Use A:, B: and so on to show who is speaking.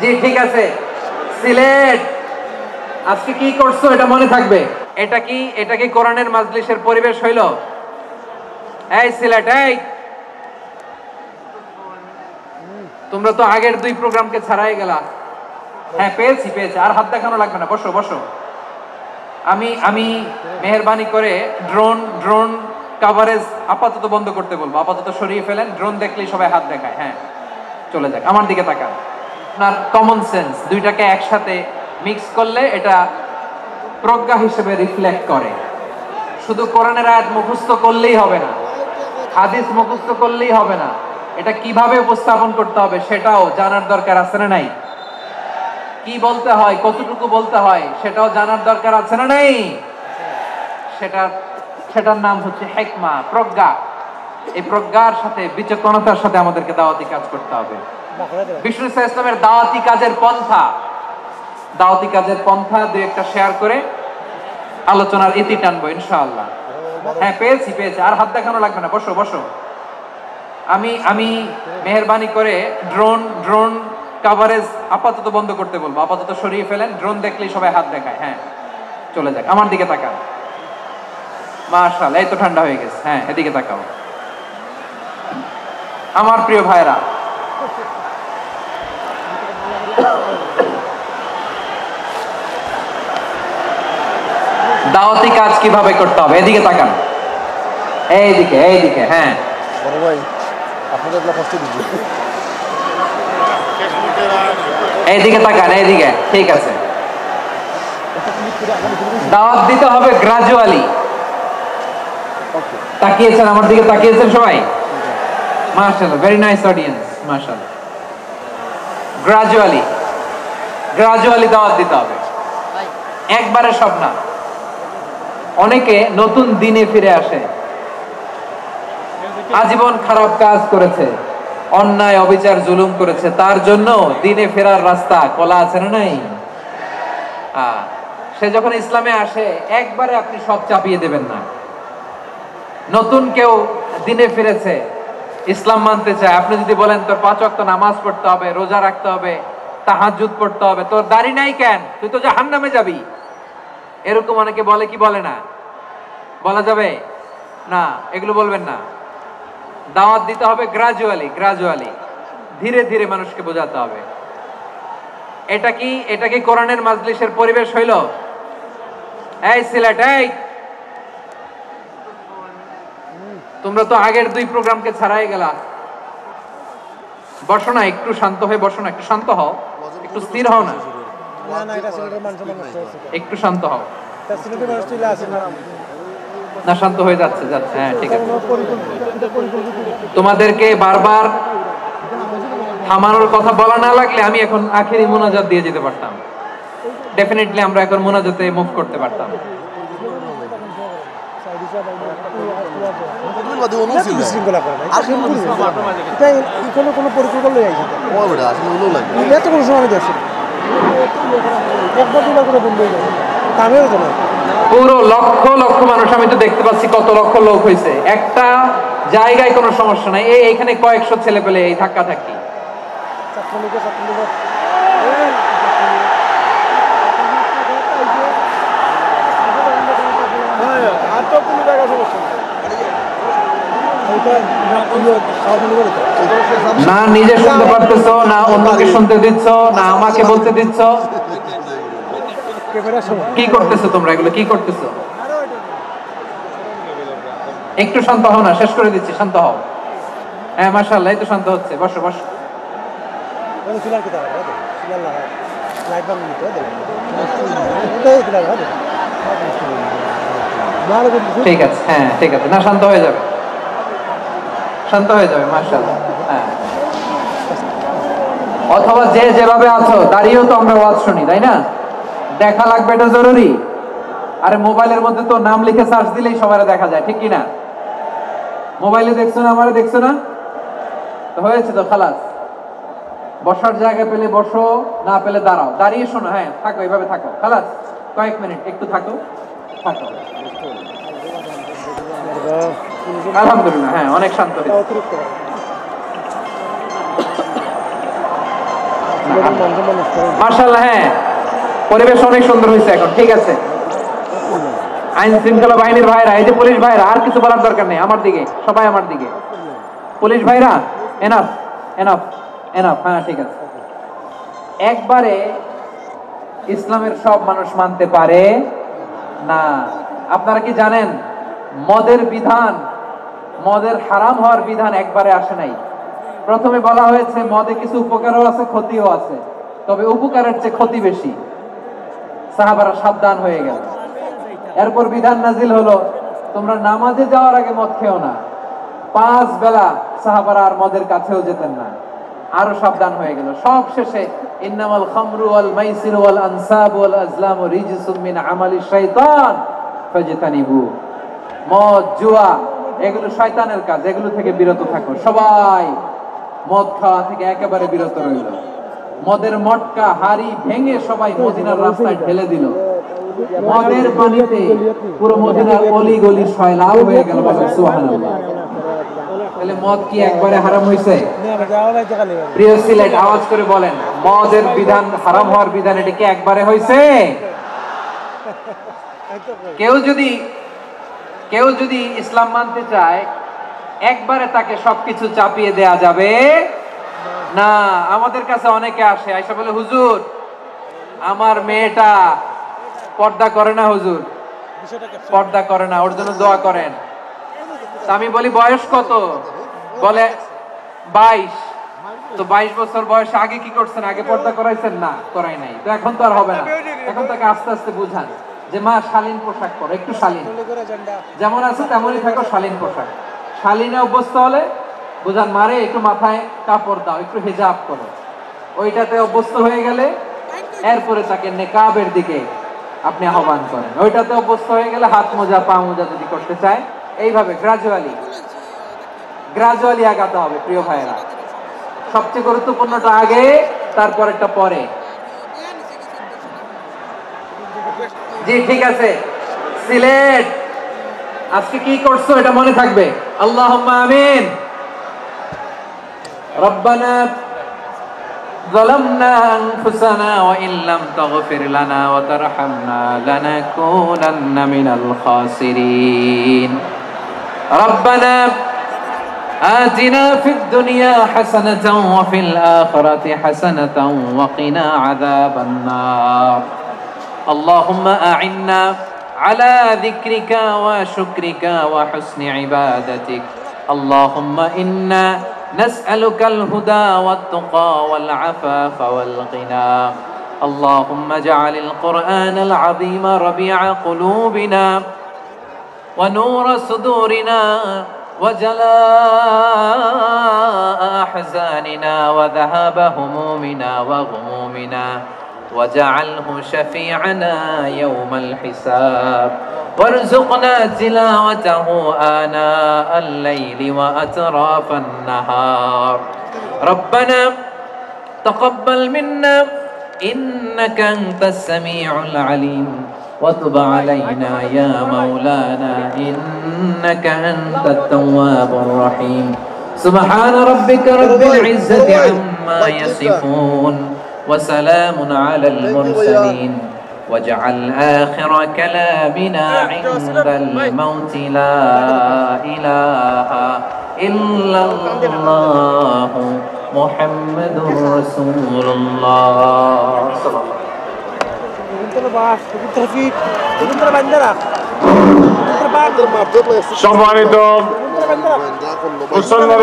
A: জি ঠিক আছে। সিলেট আজকে কি করছো এটা মনে থাকবে। এটা কি কোরআনের মাজলিসের পরিবেশ হইল? এই সিলেট, এই তোমরা তো আগের 2 প্রোগ্রামকে ছাড়াই গেলা। হ্যাঁ পেয়েছি আর হাত দেখানো লাগবে না, বসো বসো। আমি মেহেরবানি করে ড্রোন কভারেজ আপাতত বন্ধ করতে বলবো, আপাতত সরিয়ে ফেলেন। ড্রোন দেখলেই সবাই হাত দেখায়। হ্যাঁ চলে যাক, আমার দিকে তাকান। আপনার কমন সেন্স দুইটাকে একসাথে মিক্স করলে এটা প্রজ্ঞা হিসেবে রিফ্লেক্ট করে। শুধু কোরআনের আয়াত মুখস্থ করলেই হবে না, হাদিস মুখস্থ করলেই হবে না, এটা কিভাবে উপস্থাপন করতে হবে সেটাও জানার দরকার আছে না নাই? কি বলতে হয়, কতটুকু বলতে হয় সেটাও জানার দরকার আছে না নাই? সেটার নাম হচ্ছে হিকমা, প্রজ্ঞা। এই প্রজ্ঞার সাথে বিচক্ষণতার সাথে আমাদেরকে দাওয়াতি কাজ করতে হবে। বিষ্ণু ইসলামের দাওয়াতি কাজের পন্থা দুই একটা শেয়ার করে আলোচনার ইতি টানবো ইনশাআল্লাহ। হ্যাঁ পেয়েছি আর হাত দেখানো লাগবে না, বসো বসো। আমি মেহেরবানি করে ড্রোন কভারেজ আপাতত বন্ধ করতে বলবো, আপাতত সরিয়ে ফেলেন। ড্রোন দেখলেই সবাই হাত দেখায়। হ্যাঁ চলে যাক, আমার দিকে তাকান। মাশাআল্লাহ, এই তো ঠান্ডা হয়ে গেছে। হ্যাঁ এদিকে তাকাও। আমার প্রিয় ভাইরা, দাওয়াতি কাজ কিভাবে করতে হবে এদিকে তাকান। এইদিকে হ্যাঁ বড় ভাই আপনাদের কষ্ট দিচ্ছি। এইদিকে তাকান, এইদিকে। ঠিক আছে, দাওয়াত দিতে হবে গ্রাজুয়ালি। তাকিয়েছেন আমার দিকে, তাকিয়েছেন সবাই? মাশাআল্লাহ, ভেরি নাইস অডিয়েন্স, মাশাআল্লাহ। গ্রাজুয়ালি দাওয়াত দিতে হবে, একবারে সব না। অনেকে নতুন দিনে ফিরে আসে, আজীবন খারাপ কাজ করেছে, অন্যায় অবিচার জুলুম করেছে, তার জন্য দিনে ফেরার রাস্তা খোলা আছে না নাই? সে যখন ইসলামে আসে একবারে আপনি সব চাপিয়ে দেবেন না। নতুন কেউ দিনে ফিরেছে, ইসলাম মানতে চায়, আপনি যদি বলেন তোর 5 ওয়াক্ত নামাজ পড়তে হবে, রোজা রাখতে হবে, তাহাজ্জুদ পড়তে হবে, তোর দাড়ি নাই কেন, তুই তো জাহান্নামে যাবি, এরকম অনেকে বলে কি বলে না? বলা যাবে না, এগুলো বলবেন না। দাওয়াত দিতে হবে গ্রাজুয়ালি, ধীরে ধীরে মানুষকে বোঝাতে হবে। এটা কি কোরআনের মাজলিসের পরিবেশ হইল? এই সিলেট, এই তোমরা তো আগের 2 প্রোগ্রামকে ছাড়াই গেলা। বসো না, একটু শান্ত হয়ে বসো না, একটু শান্ত হও, একটু স্থির হও না, একটু শান্ত হও না। শান্ত হয়ে যাচ্ছে। হ্যাঁ ঠিক আছে, তোমাদেরকে বারবার থামানোর কথা বলা না লাগলে আমি এখন আখেরি মুনাজাত দিয়ে যেতে পারতাম। ডেফিনেটলি আমরা এখন মুনাজাতে মুভ করতে পারতাম। পুরো লক্ষ লক্ষ মানুষ, আমি তো দেখতে পাচ্ছি কত লক্ষ লোক হয়েছে একটা জায়গায়, কোনো সমস্যা নাই। এইখানে কয়েকশো ছেলে পেলে এই ধাক্কা ধাক্কি। না নিজে শুনতে পারতেছ না, অন্যকে শুনতে দিচ্ছ না, আমাকে বলতে দিচ্ছ। কি করতেছো তোমরা, এগুলো কি করতেছো? একটু শান্ত হও না, শেষ করে দিচ্ছি, শান্ত হও। হ্যাঁ মাশাআল্লাহ, এই তো শান্ত হচ্ছে। বসো বসো। ঠিক আছে, হ্যাঁ ঠিক আছে, না শান্ত হয়ে যাবে, মাশাআল্লাহ। হ্যাঁ, অথবা যে যেভাবে আছো দাঁড়িয়েও তো আমরা ওয়াজ শুনি, তাই না? দেখা লাগবে, এটা জরুরি। আরে মোবাইলের মধ্যে তো নাম লিখে সার্চ দিলেই সবারে দেখা যায়, ঠিক কি না? মোবাইলে দেখছো না, আমারে দেখছো না, তো হয়েছে তো, খালাস। বসার জায়গা পেলে বসো, না পেলে দাঁড়াও, দাঁড়িয়ে শোনো। হ্যাঁ থাকো, এইভাবে থাকো, খালাস। কয়েক মিনিট একটু থাকো। আলহামদুলিল্লাহ, হ্যাঁ অনেক শান্ত হয়েছে। মাশাআল্লাহ, হ্যাঁ পরিবেশ অনেক সুন্দর হয়েছে এখন, ঠিক আছে। আইন শৃঙ্খলা বাহিনীর ভাইরা, এই যে পুলিশ ভাইরা, আর কিছু বলার দরকার নেই, আমার দিকে সবাই, আমার দিকে পুলিশ ভাইরা, এনাফ এনাফ এনাফ, হ্যাঁ ঠিক আছে। একবারে ইসলামের সব মানুষ মানতে পারে না। আপনারা কি জানেন মদের বিধান, মদের হারাম হওয়ার বিধান একবারে আসে নাই। প্রথমে বলা হয়েছে মদে কিছু উপকারও আছে, ক্ষতিও আছে, তবে উপকারের চেয়ে ক্ষতি বেশি। সাহাবারা সাবধান হয়ে গেল। এরপর বিধান নাজিল হলো, তোমরা নামাজে যাওয়ার আগে মদ খেও না। 5 বেলা সাহাবারা আর মদের কাছেও যেতেন না, আরো সাবধান হয়ে গেল। সব শেষে ইন্নামাল খামরু ওয়াল মাইসিরু ওয়াল আনসাবু ওয়াল আজলামু রিজসুম মিন আমালিশ শাইতান ফাজতানিবু। মদ, জুয়া এগুলো শয়তানের কাজ, এগুলো থেকে বিরত থাকো। সবাই মদ খাওয়া থেকে একেবারে বিরত রইল। মদের মটকা হাড়ি ভেঙে সবাই মদিনার রাস্তায় ঢেলে দিল। মদের পানিতে পুরো মদিনার অলি গলি সয়লাব হয়ে গেল। সুবহানাল্লাহ। তাহলে মদ কি একবারে হারাম হয়েছে? প্রিয় সিলেট, আওয়াজ করে বলেন, মদের বিধান, হারাম হওয়ার বিধান এটা কি একবারে হয়েছে? কেউ যদি ইসলাম মানতে চায় একবারে তাকে সবকিছু চাপিয়ে দেয়া যাবে না। আমাদের কাছে অনেকে আসে, আয়সা বলে, হুজুর আমার মেয়েটা পর্দা করে না, হুজুর পর্দা করে না, ওর জন্য দোয়া করেন। আমি বলি বয়স কত? বলে 22। তো 22 বছর বয়সে আগে কি করছেন? আগে পর্দা করাইছেন? না, করাই নাই। তো এখন তো আর হবে না। এখন তাকে আস্তে আস্তে বুঝান যে মা শালীন পোশাক পরো, একটু শালীন, যেমন আছে তেমনই থাকো, শালীন পোশাক। শালীনে অভ্যস্ত হলে বুঝান, মারে একটু মাথায় কাপড় দাও, একটু হিজাব করো। ওইটাতে অভ্যস্ত হয়ে গেলে এরপরে তাকে নেকাবের দিকে আপনি আহ্বান করেন। ওইটাতে অভ্যস্ত হয়ে গেলে হাত মোজা, পা মোজা যদি করতে চায়, এইভাবে গ্রাজুয়ালি আগাতে হবে। প্রিয় ভাইয়েরা, সবচেয়ে গুরুত্বপূর্ণটা আগে, তারপরেরটা পরে। জি ঠিক আছে। সিলেট আজকে কি করছো এটা মনে থাকবে। আল্লাহুম্মা আমিন। রব্বানা ظلمنا أنفسنا وإن لم تغفر لنا وترحمنا لنكونن من الخاسرين. ربنا آتنا في الدنيا حسنة وفي الآخرة حسنة وقنا عذاب النار. اللهم أعنا على ذكرك وشكرك وحسن عبادتك. اللهم إنا نسألك الهدى والتقى والعفاف والغنى. اللهم اجعل القرآن العظيم ربيع قلوبنا ونور صدورنا وجلاء أحزاننا وذهاب همومنا وغمومنا واجعله شفيعنا يوم الحساب. وارزقنا تلاوته آناء الليل وأطراف النهار. ربنا تقبل منا إنك أنت السميع العليم وتب علينا يا مولانا إنك أنت التواب الرحيم. سبحان ربك رب العزة عما يصفون وسلام على المرسلين. واجعل آخر كلامنا عند الموت لا إله إلا الله محمد رسول الله صلى الله
B: সম্মানিত মুসল্লিরা